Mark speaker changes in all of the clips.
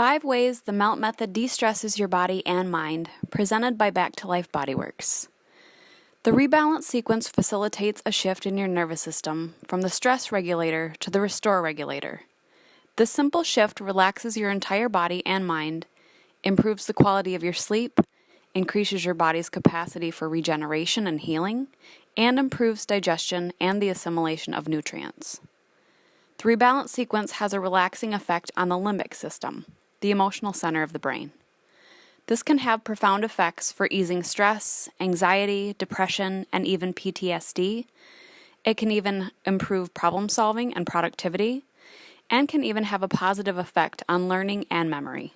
Speaker 1: 5 ways the MELT method de-stresses your body and mind, presented by Back to Life Bodyworks. The rebalance sequence facilitates a shift in your nervous system from the stress regulator to the restore regulator. This simple shift relaxes your entire body and mind, improves the quality of your sleep, increases your body's capacity for regeneration and healing, and improves digestion and the assimilation of nutrients. The rebalance sequence has a relaxing effect on the limbic system, the emotional center of the brain. This can have profound effects for easing stress, anxiety, depression, and even PTSD. It can even improve problem solving and productivity, and can even have a positive effect on learning and memory.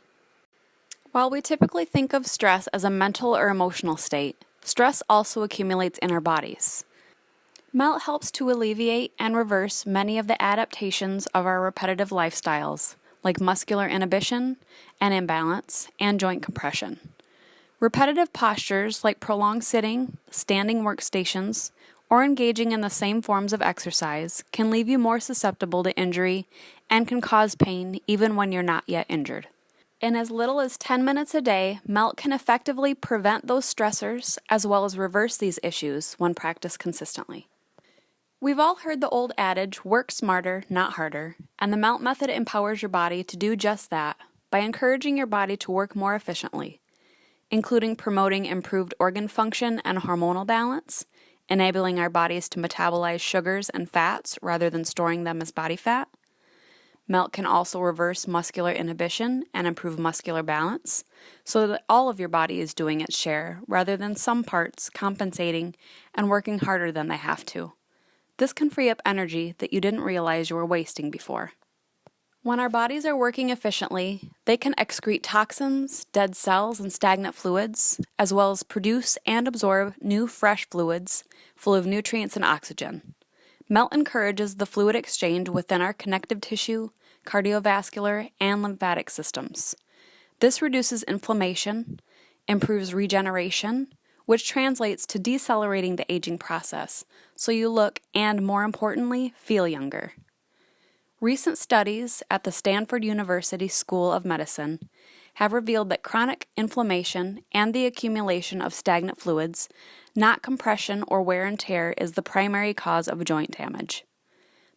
Speaker 1: While we typically think of stress as a mental or emotional state, stress also accumulates in our bodies. MELT helps to alleviate and reverse many of the adaptations of our repetitive lifestyles, like muscular inhibition and imbalance and joint compression. Repetitive postures like prolonged sitting, standing workstations, or engaging in the same forms of exercise can leave you more susceptible to injury and can cause pain even when you're not yet injured. In as little as 10 minutes a day, MELT can effectively prevent those stressors as well as reverse these issues when practiced consistently. We've all heard the old adage, work smarter, not harder, and the MELT method empowers your body to do just that by encouraging your body to work more efficiently, including promoting improved organ function and hormonal balance, enabling our bodies to metabolize sugars and fats rather than storing them as body fat. MELT can also reverse muscular inhibition and improve muscular balance so that all of your body is doing its share rather than some parts compensating and working harder than they have to. This can free up energy that you didn't realize you were wasting before. When our bodies are working efficiently, they can excrete toxins, dead cells, and stagnant fluids, as well as produce and absorb new fresh fluids full of nutrients and oxygen. MELT encourages the fluid exchange within our connective tissue, cardiovascular, and lymphatic systems. This reduces inflammation, improves regeneration, which translates to decelerating the aging process, so you look and, more importantly, feel younger. Recent studies at the Stanford University School of Medicine have revealed that chronic inflammation and the accumulation of stagnant fluids, not compression or wear and tear, is the primary cause of joint damage.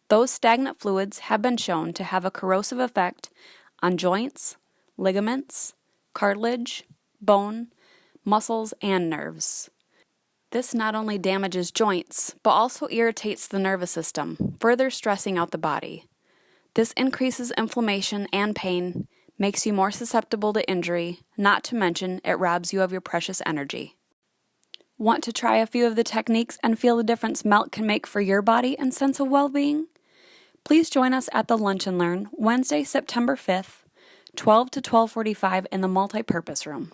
Speaker 1: Those stagnant fluids have been shown to have a corrosive effect on joints, ligaments, cartilage, bone, muscles, and nerves. This not only damages joints, but also irritates the nervous system, further stressing out the body. This increases inflammation and pain, makes you more susceptible to injury, not to mention it robs you of your precious energy. Want to try a few of the techniques and feel the difference MELT can make for your body and sense of well-being? Please join us at the Lunch and Learn Wednesday, September 5th, 12 to 12:45 in the multipurpose room.